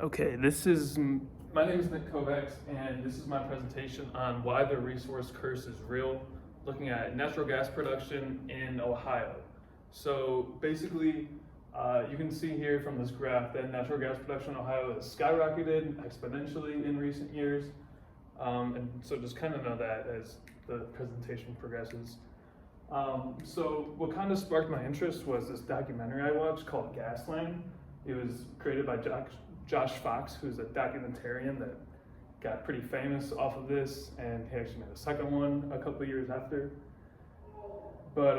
Okay, my name is Nick Kovacs, and this is my presentation on why the resource curse is real, looking at natural gas production in Ohio. So basically, you can see here from this graph that natural gas production in Ohio has skyrocketed exponentially in recent years. And so just kind of know that as the presentation progresses. So what kind of sparked my interest was this documentary I watched called Gasland. It was created by Josh Fox, who's a documentarian that got pretty famous off of this, and he actually made a second one a couple years after. But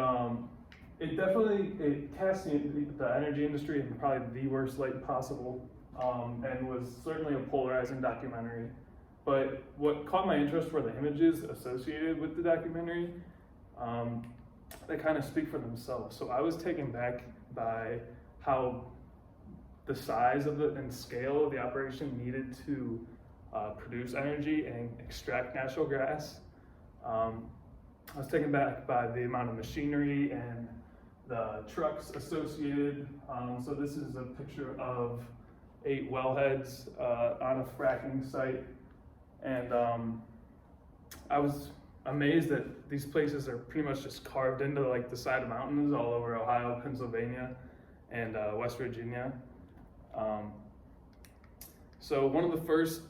it cast the energy industry in probably the worst light possible, and was certainly a polarizing documentary. But what caught my interest were the images associated with the documentary. They kind of speak for themselves. So I was taken back by how the size of and scale of the operation needed to produce energy and extract natural gas. I was taken back by the amount of machinery and the trucks associated. So this is a picture of 8 wellheads on a fracking site. And I was amazed that these places are pretty much just carved into like the side of mountains all over Ohio, Pennsylvania, and West Virginia. So one of the first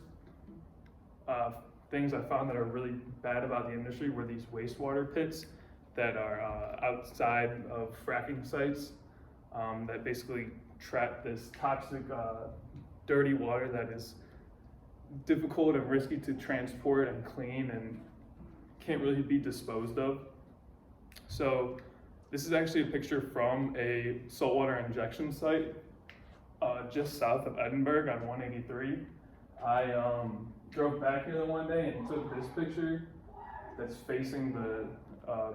things I found that are really bad about the industry were these wastewater pits that are outside of fracking sites that basically trap this toxic, dirty water that is difficult and risky to transport and clean and can't really be disposed of. So this is actually a picture from a saltwater injection site just south of Edinburgh on 183. I drove back here one day and took this picture that's facing the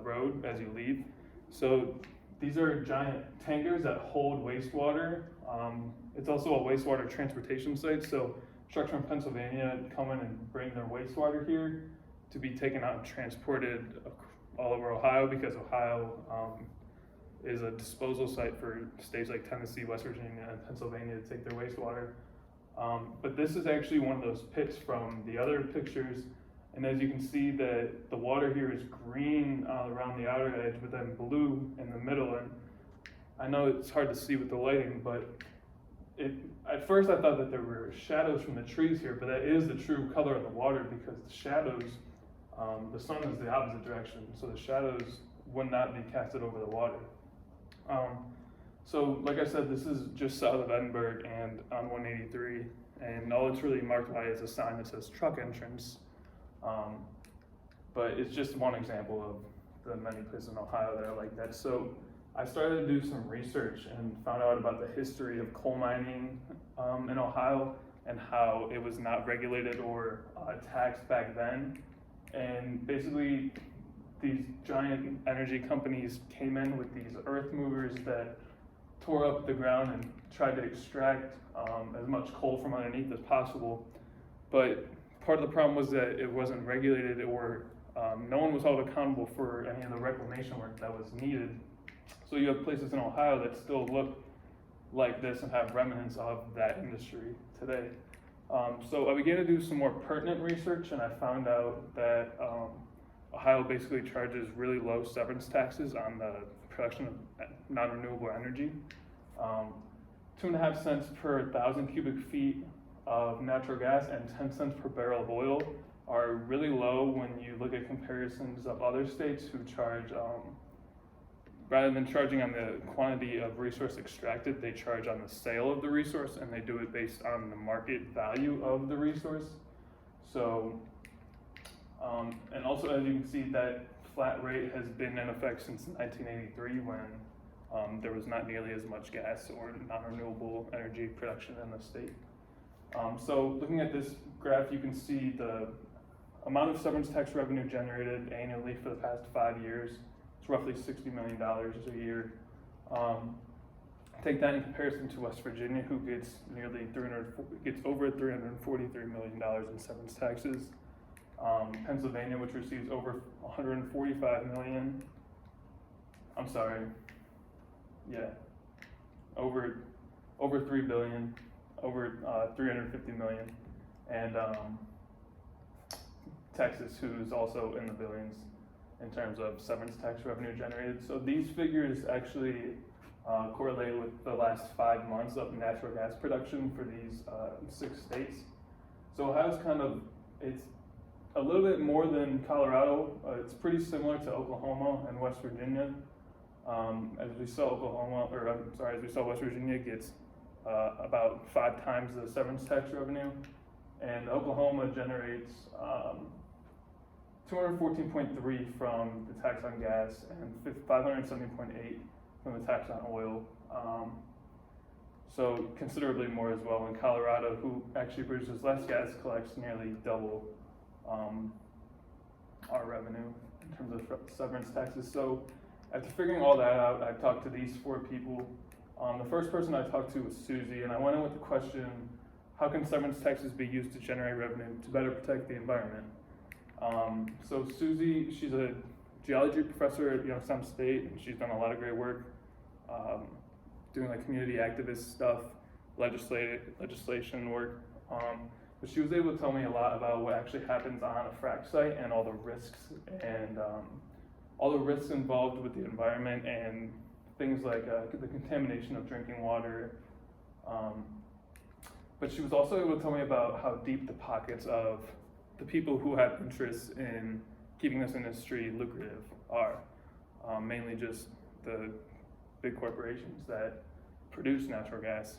road as you leave. So these are giant tankers that hold wastewater. It's also a wastewater transportation site, so trucks from Pennsylvania come in and bring their wastewater here to be taken out and transported all over Ohio, because Ohio is a disposal site for states like Tennessee, West Virginia, and Pennsylvania to take their wastewater. But this is actually one of those pits from the other pictures. And as you can see, the water here is green around the outer edge, but then blue in the middle. And I know it's hard to see with the lighting, but at first I thought that there were shadows from the trees here, but that is the true color of the water, because the shadows, the sun is the opposite direction, so the shadows would not be casted over the water. So like I said, this is just south of Edinburgh and on 183, and all it's really marked by is a sign that says truck entrance. But it's just one example of the many places in Ohio that are like that. So I started to do some research and found out about the history of coal mining in Ohio and how it was not regulated or taxed back then. And basically, these giant energy companies came in with these earth movers that tore up the ground and tried to extract as much coal from underneath as possible. But part of the problem was that it wasn't regulated, or no one was held accountable for any of the reclamation work that was needed. So you have places in Ohio that still look like this and have remnants of that industry today. So I began to do some more pertinent research, and I found out that Ohio basically charges really low severance taxes on the production of non-renewable energy. 2.5 cents per 1,000 cubic feet of natural gas and 10 cents per barrel of oil are really low when you look at comparisons of other states who charge, rather than charging on the quantity of resource extracted, they charge on the sale of the resource, and they do it based on the market value of the resource. So, and also, as you can see, that flat rate has been in effect since 1983, when there was not nearly as much gas or non-renewable energy production in the state. So looking at this graph, you can see the amount of severance tax revenue generated annually for the past 5 years. It's roughly $60 million a year. Take that in comparison to West Virginia, who gets over $343 million in severance taxes. Pennsylvania, which receives over $145 million. I'm sorry. Yeah, over $3 billion. over 350 million, and Texas, who's also in the billions in terms of severance tax revenue generated. So these figures actually correlate with the last 5 months of natural gas production for these 6 states. So Ohio's it's a little bit more than Colorado. It's pretty similar to Oklahoma and West Virginia. As we saw West Virginia gets about 5 times the severance tax revenue, and Oklahoma generates 214.3 from the tax on gas and 570.8 from the tax on oil. So considerably more as well. And Colorado, who actually produces less gas, collects nearly double our revenue in terms of severance taxes. So after figuring all that out, I talked to these 4 people. The first person I talked to was Susie, and I went in with the question, how can severance taxes be used to generate revenue to better protect the environment? So Susie, she's a geology professor at Youngstown State, and she's done a lot of great work doing like community activist stuff, legislation work. But she was able to tell me a lot about what actually happens on a frac site and all the risks involved with the environment and things like the contamination of drinking water. But she was also able to tell me about how deep the pockets of the people who have interests in keeping this industry lucrative are, mainly just the big corporations that produce natural gas.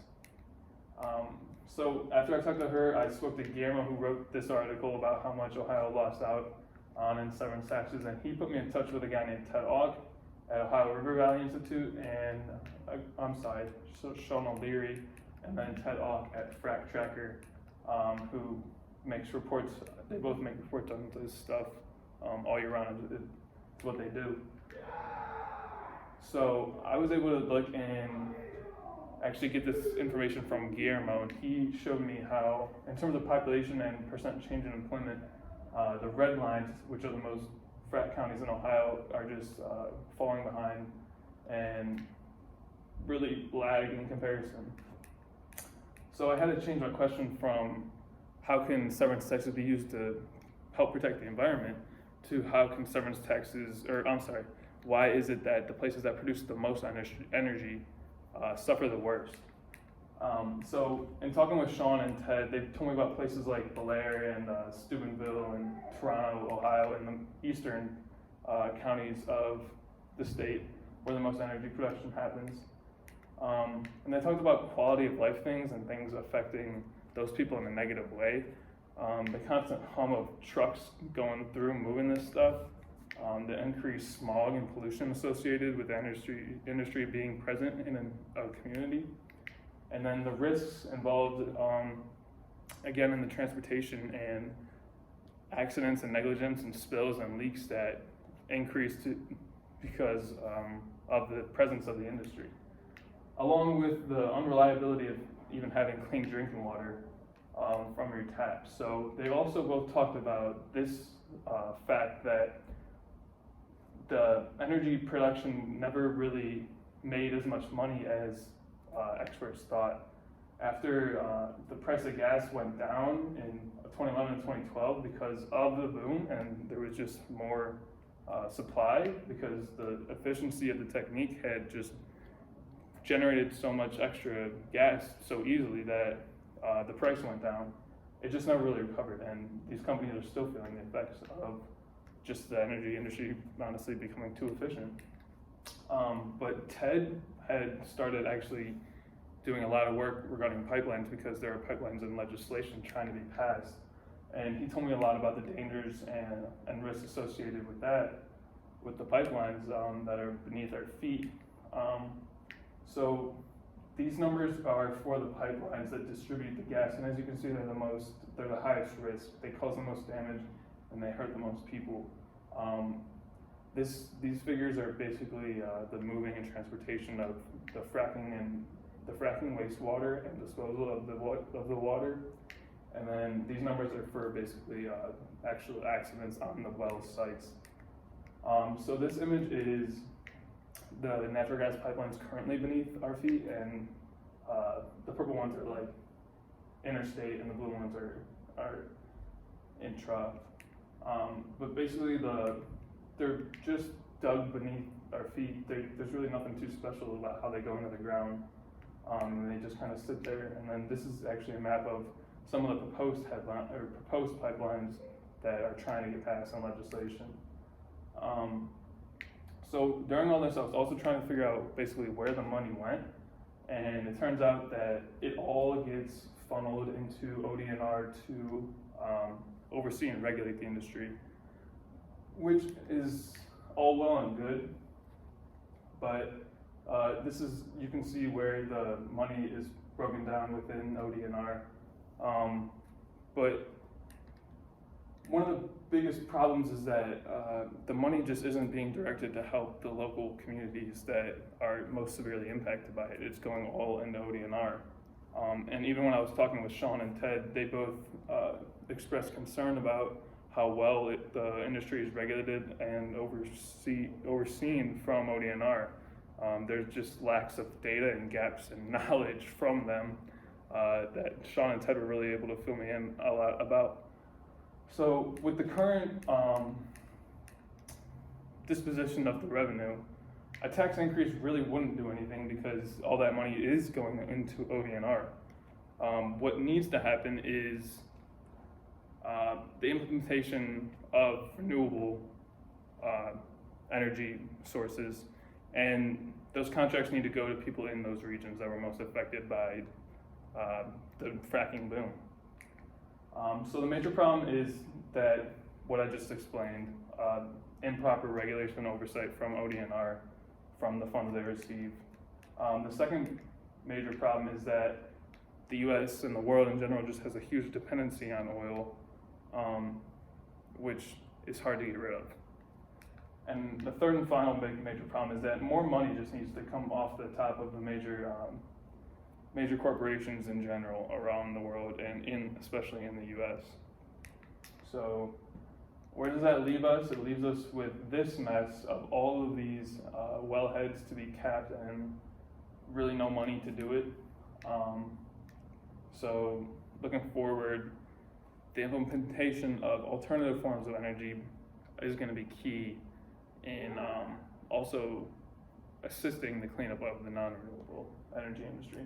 So after I talked to her, I spoke to Guillermo, who wrote this article about how much Ohio lost out on in severance taxes, and he put me in touch with a guy named Ted Ogg at Ohio River Valley Institute, and Sean O'Leary, and then Ted Ogg at Frac Tracker, who makes reports. They both make reports on this stuff all year round. It's what they do. So I was able to look and actually get this information from Guillermo, and he showed me how, in terms of population and percent change in employment, the red lines, which are the most frac counties in Ohio, are just falling behind and really lag in comparison. So I had to change my question from how can severance taxes be used to help protect the environment to how can severance taxes, why is it that the places that produce the most energy suffer the worst? So in talking with Sean and Ted, they told me about places like Blair and Steubenville and Toronto, Ohio, and the eastern counties of the state where the most energy production happens. And they talked about quality of life things and things affecting those people in a negative way. The constant hum of trucks going through, moving this stuff, the increased smog and pollution associated with the industry being present in a community, and then the risks involved, again, in the transportation and accidents and negligence and spills and leaks that increase because of the presence of the industry, along with the unreliability of even having clean drinking water from your tap. So they also both talked about this fact that the energy production never really made as much money as experts thought. After the price of gas went down in 2011 and 2012 because of the boom, and there was just more supply because the efficiency of the technique had just generated so much extra gas so easily that the price went down. It just never really recovered, and these companies are still feeling the effects of just the energy industry honestly becoming too efficient. But Ted had started actually doing a lot of work regarding pipelines because there are pipelines in legislation trying to be passed. And he told me a lot about the dangers and risks associated with that, with the pipelines that are beneath our feet. So these numbers are for the pipelines that distribute the gas, and as you can see, they're the highest risk. They cause the most damage, and they hurt the most people. These figures are basically the moving and transportation of the fracking wastewater and disposal of the water, and then these numbers are for basically actual accidents on the well sites. So this image is the natural gas pipelines currently beneath our feet, and the purple ones are like interstate, and the blue ones are intra. But basically, they're just dug beneath our feet. There's really nothing too special about how they go into the ground. And they just kind of sit there. And then this is actually a map of some of the proposed pipelines that are trying to get passed in legislation. So during all this, I was also trying to figure out basically where the money went. And it turns out that it all gets funneled into ODNR to oversee and regulate the industry, which is all well and good, but you can see where the money is broken down within ODNR. But one of the biggest problems is that the money just isn't being directed to help the local communities that are most severely impacted by it. It's going all into ODNR. And even when I was talking with Sean and Ted, they both expressed concern about how well the industry is regulated and overseen from ODNR. There's just lacks of data and gaps in knowledge from them that Sean and Ted were really able to fill me in a lot about. So with the current disposition of the revenue, a tax increase really wouldn't do anything because all that money is going into ODNR. What needs to happen is the implementation of renewable energy sources, and those contracts need to go to people in those regions that were most affected by the fracking boom. So the major problem is that what I just explained, improper regulation and oversight from ODNR, from the funds they receive. The second major problem is that the US and the world in general just has a huge dependency on oil, which is hard to get rid of. And the third and final major problem is that more money just needs to come off the top of the major corporations in general around the world, and especially in the US. So where does that leave us? It leaves us with this mess of all of these wellheads to be capped and really no money to do it. So looking forward, the implementation of alternative forms of energy is going to be key in also assisting the cleanup of the non-renewable energy industry.